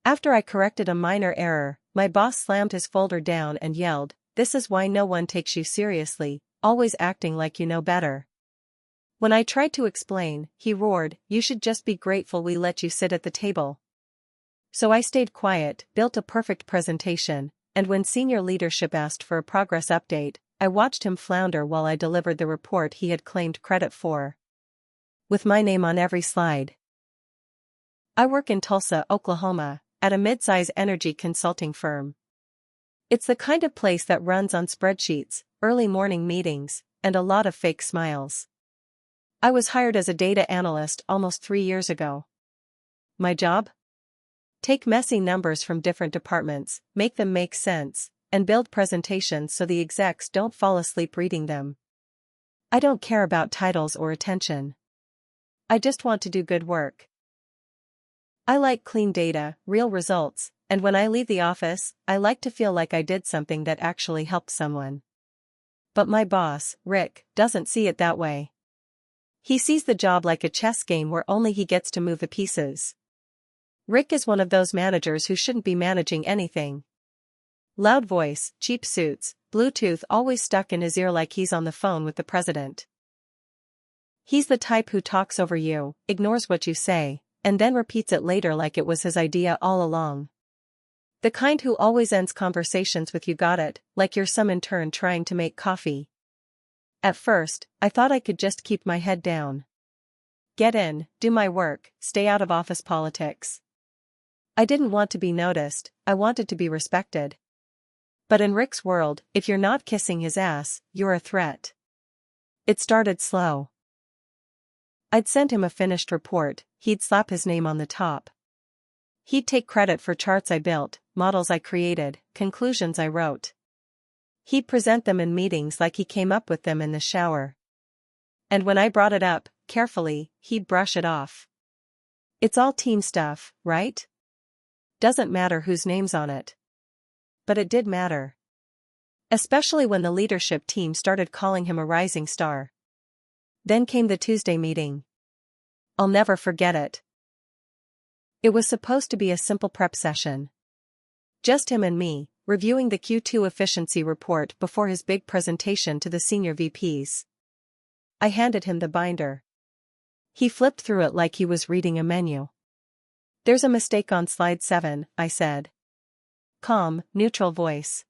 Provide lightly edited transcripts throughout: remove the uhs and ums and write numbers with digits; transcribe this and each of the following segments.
After I corrected a minor error, my boss slammed his folder down and yelled, "This is why no one takes you seriously, always acting like you know better." When I tried to explain, he roared, "You should just be grateful we let you sit at the table." So I stayed quiet, built a perfect presentation, and when senior leadership asked for a progress update, I watched him flounder while I delivered the report he had claimed credit for. With my name on every slide. I work in Tulsa, Oklahoma, at a mid-size energy consulting firm. It's the kind of place that runs on spreadsheets, early morning meetings, and a lot of fake smiles. I was hired as a data analyst almost 3 years ago. My job? Take messy numbers from different departments, make them make sense, and build presentations so the execs don't fall asleep reading them. I don't care about titles or attention. I just want to do good work. I like clean data, real results, and when I leave the office, I like to feel like I did something that actually helped someone. But my boss, Rick, doesn't see it that way. He sees the job like a chess game where only he gets to move the pieces. Rick is one of those managers who shouldn't be managing anything. Loud voice, cheap suits, Bluetooth always stuck in his ear like he's on the phone with the president. He's the type who talks over you, ignores what you say, and then repeats it later like it was his idea all along. The kind who always ends conversations with "you got it," like you're some intern trying to make coffee. At first, I thought I could just keep my head down. Get in, do my work, stay out of office politics. I didn't want to be noticed, I wanted to be respected. But in Rick's world, if you're not kissing his ass, you're a threat. It started slow. I'd send him a finished report, he'd slap his name on the top. He'd take credit for charts I built, models I created, conclusions I wrote. He'd present them in meetings like he came up with them in the shower. And when I brought it up, carefully, he'd brush it off. It's all team stuff, right? Doesn't matter whose name's on it. But it did matter. Especially when the leadership team started calling him a rising star. Then came the Tuesday meeting. I'll never forget it. It was supposed to be a simple prep session. Just him and me, reviewing the Q2 efficiency report before his big presentation to the senior VPs. I handed him the binder. He flipped through it like he was reading a menu. "There's a mistake on slide 7, I said. Calm, neutral voice.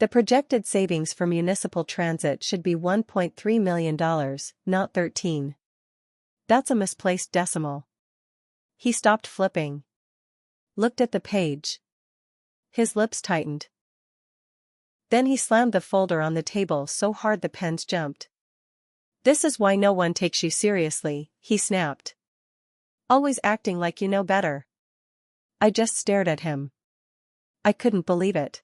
The projected savings for municipal transit should be $1.3 million, not 13. That's a misplaced decimal. He stopped flipping. Looked at the page. His lips tightened. Then he slammed the folder on the table so hard the pens jumped. "This is why no one takes you seriously," he snapped. "Always acting like you know better." I just stared at him. I couldn't believe it.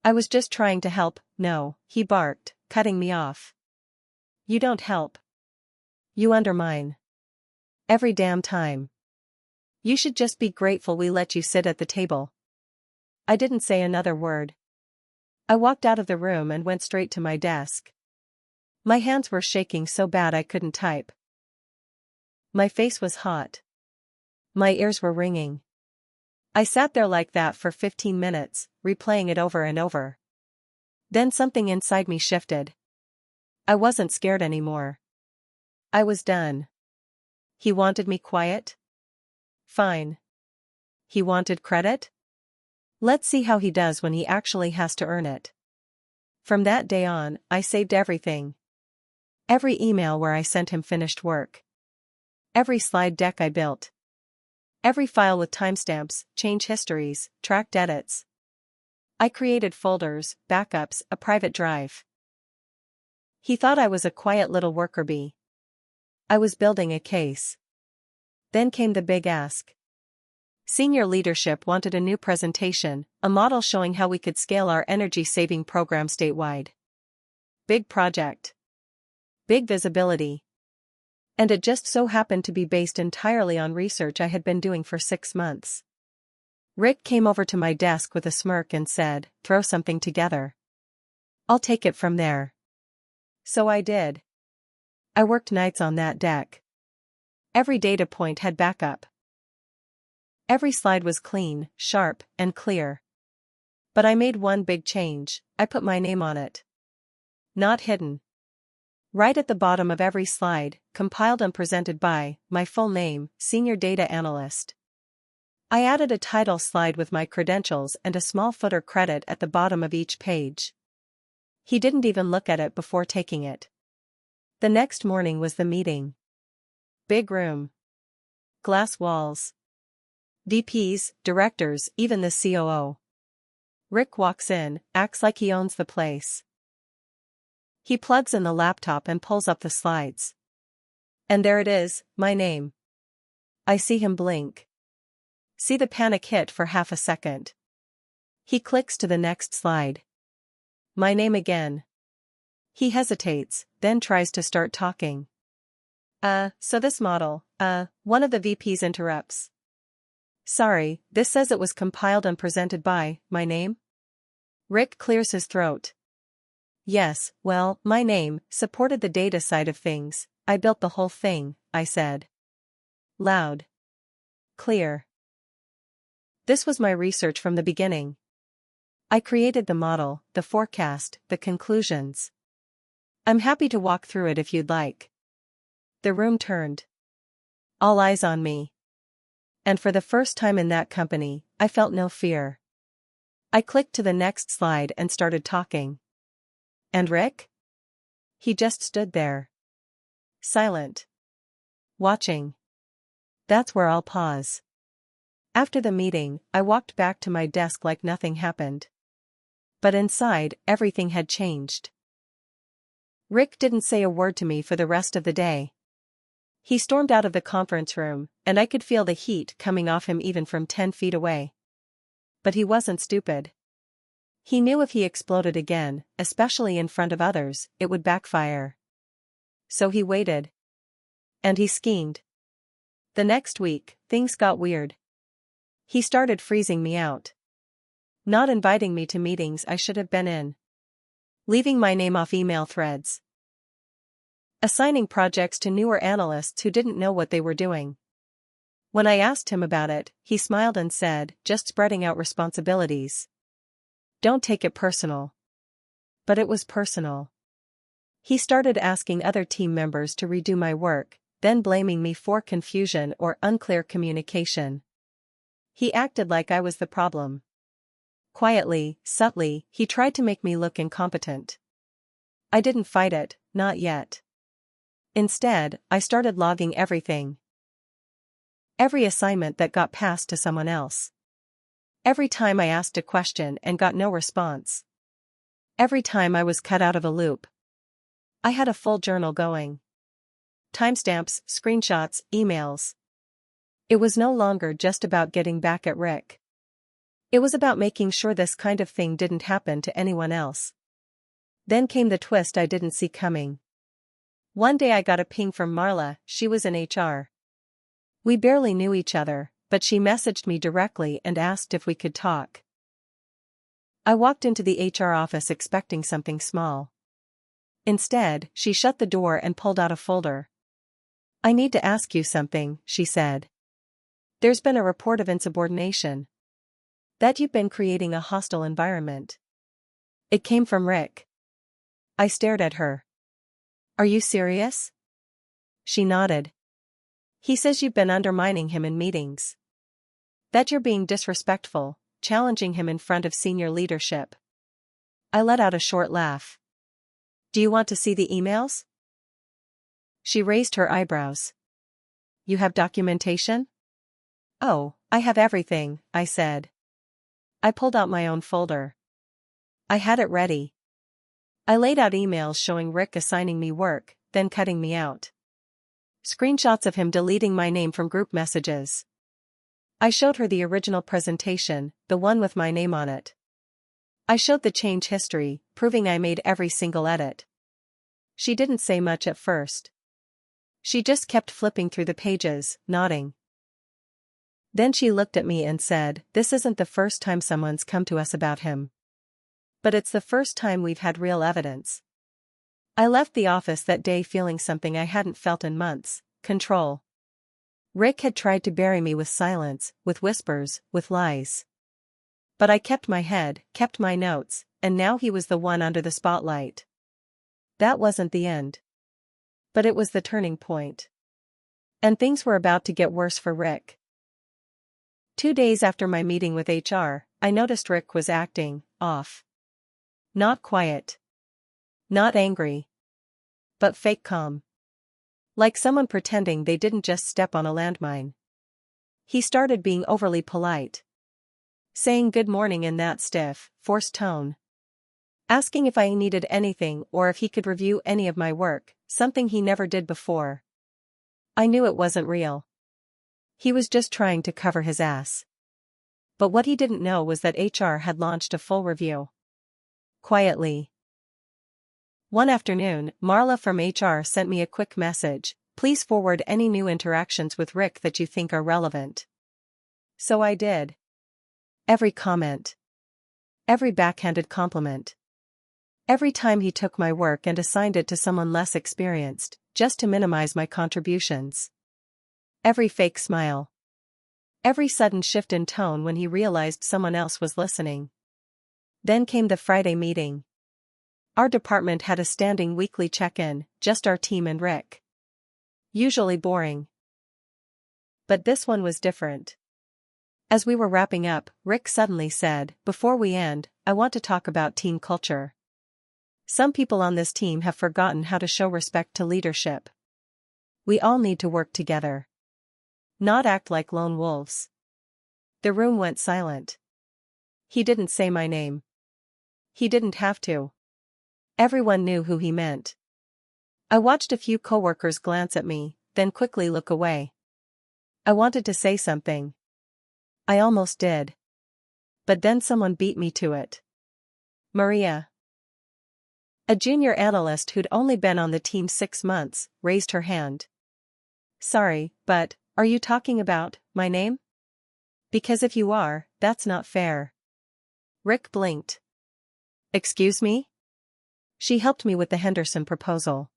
"I was just trying to help." "No," he barked, cutting me off. "You don't help. You undermine. Every damn time. You should just be grateful we let you sit at the table." I didn't say another word. I walked out of the room and went straight to my desk. My hands were shaking so bad I couldn't type. My face was hot. My ears were ringing. I sat there like that for 15 minutes, replaying it over and over. Then something inside me shifted. I wasn't scared anymore. I was done. He wanted me quiet? Fine. He wanted credit? Let's see how he does when he actually has to earn it. From that day on, I saved everything. Every email where I sent him finished work. Every slide deck I built. Every file with timestamps, change histories, tracked edits. I created folders, backups, a private drive. He thought I was a quiet little worker bee. I was building a case. Then came the big ask. Senior leadership wanted a new presentation, a model showing how we could scale our energy-saving program statewide. Big project. Big visibility. And it just so happened to be based entirely on research I had been doing for 6 months. Rick came over to my desk with a smirk and said, "Throw something together. I'll take it from there." So I did. I worked nights on that deck. Every data point had backup. Every slide was clean, sharp, and clear. But I made one big change. I put my name on it. Not hidden. Right at the bottom of every slide, compiled and presented by, my full name, Senior Data Analyst. I added a title slide with my credentials and a small footer credit at the bottom of each page. He didn't even look at it before taking it. The next morning was the meeting. Big room. Glass walls. VPs, directors, even the COO. Rick walks in, acts like he owns the place. He plugs in the laptop and pulls up the slides. And there it is, my name. I see him blink. See the panic hit for half a second. He clicks to the next slide. My name again. He hesitates, then tries to start talking. So this model, one of the VPs interrupts. Sorry, this says it was compiled and presented by, my name? Rick clears his throat. Yes, well, my name supported the data side of things. I built the whole thing, I said. Loud. Clear. This was my research from the beginning. I created the model, the forecast, the conclusions. I'm happy to walk through it if you'd like. The room turned. All eyes on me. And for the first time in that company, I felt no fear. I clicked to the next slide and started talking. And Rick? He just stood there. Silent. Watching. That's where I'll pause. After the meeting, I walked back to my desk like nothing happened. But inside, everything had changed. Rick didn't say a word to me for the rest of the day. He stormed out of the conference room, and I could feel the heat coming off him even from 10 feet away. But he wasn't stupid. He knew if he exploded again, especially in front of others, it would backfire. So he waited. And he schemed. The next week, things got weird. He started freezing me out. Not inviting me to meetings I should have been in. Leaving my name off email threads. Assigning projects to newer analysts who didn't know what they were doing. When I asked him about it, he smiled and said, just spreading out responsibilities. Don't take it personal. But it was personal. He started asking other team members to redo my work, then blaming me for confusion or unclear communication. He acted like I was the problem. Quietly, subtly, he tried to make me look incompetent. I didn't fight it, not yet. Instead, I started logging everything. Every assignment that got passed to someone else. Every time I asked a question and got no response. Every time I was cut out of a loop. I had a full journal going. Timestamps, screenshots, emails. It was no longer just about getting back at Rick. It was about making sure this kind of thing didn't happen to anyone else. Then came the twist I didn't see coming. One day I got a ping from Marla, she was in HR. We barely knew each other, but she messaged me directly and asked if we could talk. I walked into the HR office expecting something small. Instead, she shut the door and pulled out a folder. I need to ask you something, she said. There's been a report of insubordination. That you've been creating a hostile environment. It came from Rick. I stared at her. Are you serious? She nodded. He says you've been undermining him in meetings. That you're being disrespectful, challenging him in front of senior leadership. I let out a short laugh. Do you want to see the emails? She raised her eyebrows. You have documentation? Oh, I have everything, I said. I pulled out my own folder. I had it ready. I laid out emails showing Rick assigning me work, then cutting me out. Screenshots of him deleting my name from group messages. I showed her the original presentation, the one with my name on it. I showed the change history, proving I made every single edit. She didn't say much at first. She just kept flipping through the pages, nodding. Then she looked at me and said, "This isn't the first time someone's come to us about him. But it's the first time we've had real evidence." I left the office that day feeling something I hadn't felt in months: control. Rick had tried to bury me with silence, with whispers, with lies. But I kept my head, kept my notes, and now he was the one under the spotlight. That wasn't the end. But it was the turning point. And things were about to get worse for Rick. 2 days after my meeting with HR, I noticed Rick was acting off. Not quiet. Not angry. But fake calm. Like someone pretending they didn't just step on a landmine. He started being overly polite. Saying good morning in that stiff, forced tone. Asking if I needed anything or if he could review any of my work, something he never did before. I knew it wasn't real. He was just trying to cover his ass. But what he didn't know was that HR had launched a full review. Quietly. One afternoon, Marla from HR sent me a quick message. Please forward any new interactions with Rick that you think are relevant. So I did. Every comment. Every backhanded compliment. Every time he took my work and assigned it to someone less experienced, just to minimize my contributions. Every fake smile. Every sudden shift in tone when he realized someone else was listening. Then came the Friday meeting. Our department had a standing weekly check-in, just our team and Rick. Usually boring. But this one was different. As we were wrapping up, Rick suddenly said, "Before we end, I want to talk about team culture. Some people on this team have forgotten how to show respect to leadership. We all need to work together. Not act like lone wolves." The room went silent. He didn't say my name. He didn't have to. Everyone knew who he meant. I watched a few coworkers glance at me, then quickly look away. I wanted to say something. I almost did. But then someone beat me to it. Maria. A junior analyst who'd only been on the team 6 months, raised her hand. Sorry, but, are you talking about my name? Because if you are, that's not fair. Rick blinked. Excuse me? She helped me with the Henderson proposal.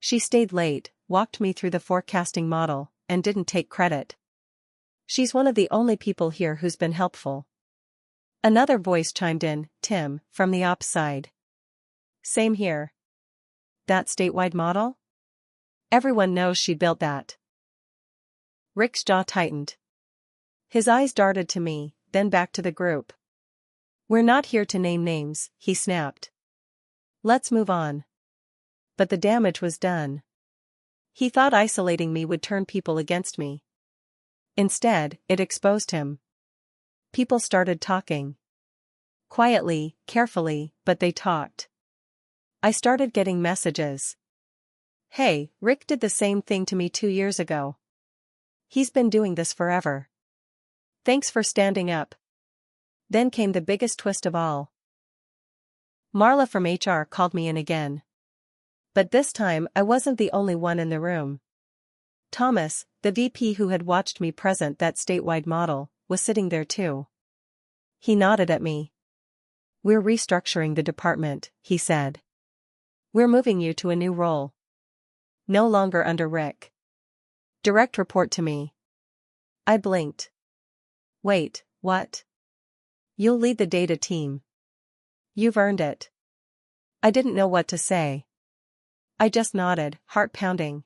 She stayed late, walked me through the forecasting model, and didn't take credit. She's one of the only people here who's been helpful. Another voice chimed in, Tim, from the ops side. Same here. That statewide model? Everyone knows she built that. Rick's jaw tightened. His eyes darted to me, then back to the group. We're not here to name names, he snapped. Let's move on. But the damage was done. He thought isolating me would turn people against me. Instead, it exposed him. People started talking. Quietly, carefully, but they talked. I started getting messages. Hey, Rick did the same thing to me 2 years ago. He's been doing this forever. Thanks for standing up. Then came the biggest twist of all. Marla from HR called me in again. But this time I wasn't the only one in the room. Thomas, the VP who had watched me present that statewide model, was sitting there too. He nodded at me. We're restructuring the department, he said. We're moving you to a new role. No longer under Rick. Direct report to me. I blinked. Wait, what? You'll lead the data team. You've earned it. I didn't know what to say. I just nodded, heart pounding.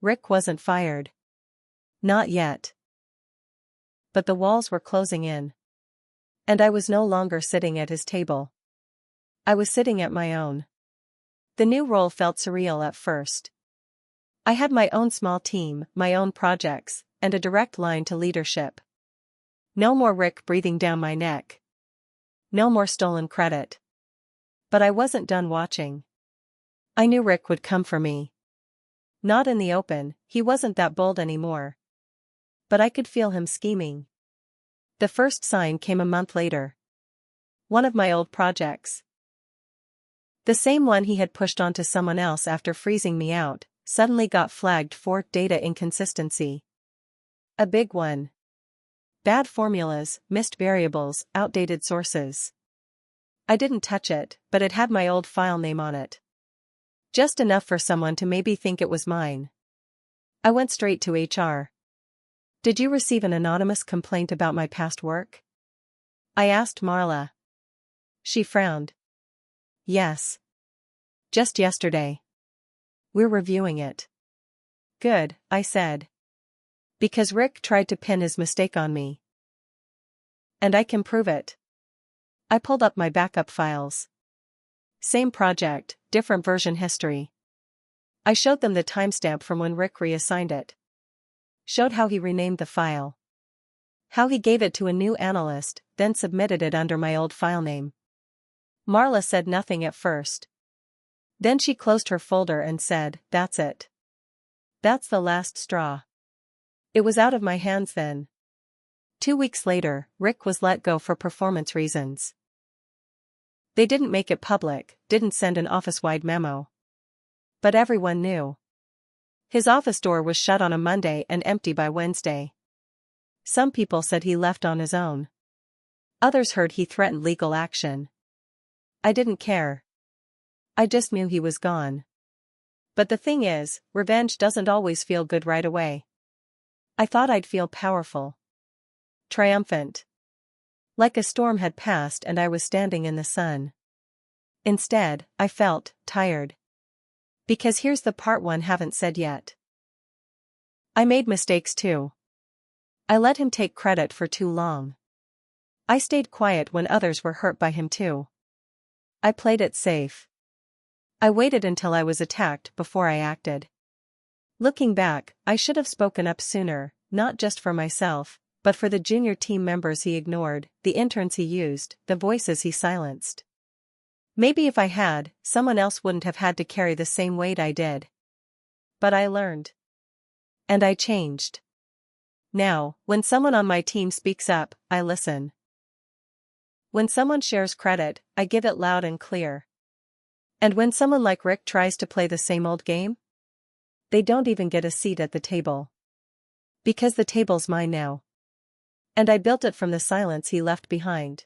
Rick wasn't fired. Not yet. But the walls were closing in. And I was no longer sitting at his table. I was sitting at my own. The new role felt surreal at first. I had my own small team, my own projects, and a direct line to leadership. No more Rick breathing down my neck. No more stolen credit. But I wasn't done watching. I knew Rick would come for me. Not in the open, he wasn't that bold anymore. But I could feel him scheming. The first sign came a month later. One of my old projects. The same one he had pushed onto someone else after freezing me out, suddenly got flagged for data inconsistency. A big one. Bad formulas, missed variables, outdated sources. I didn't touch it, but it had my old file name on it. Just enough for someone to maybe think it was mine. I went straight to HR. Did you receive an anonymous complaint about my past work? I asked Marla. She frowned. Yes. Just yesterday. We're reviewing it. Good, I said. Because Rick tried to pin his mistake on me. And I can prove it. I pulled up my backup files. Same project, different version history. I showed them the timestamp from when Rick reassigned it. Showed how he renamed the file. How he gave it to a new analyst, then submitted it under my old file name. Marla said nothing at first. Then she closed her folder and said, "That's it. That's the last straw." It was out of my hands then. 2 weeks later, Rick was let go for performance reasons. They didn't make it public, didn't send an office-wide memo. But everyone knew. His office door was shut on a Monday and empty by Wednesday. Some people said he left on his own. Others heard he threatened legal action. I didn't care. I just knew he was gone. But the thing is, revenge doesn't always feel good right away. I thought I'd feel powerful. Triumphant. Like a storm had passed and I was standing in the sun. Instead, I felt tired. Because here's the part one haven't said yet. I made mistakes too. I let him take credit for too long. I stayed quiet when others were hurt by him too. I played it safe. I waited until I was attacked before I acted. Looking back, I should have spoken up sooner, not just for myself, but for the junior team members he ignored, the interns he used, the voices he silenced. Maybe if I had, someone else wouldn't have had to carry the same weight I did. But I learned. And I changed. Now, when someone on my team speaks up, I listen. When someone shares credit, I give it loud and clear. And when someone like Rick tries to play the same old game, they don't even get a seat at the table. Because the table's mine now. And I built it from the silence he left behind.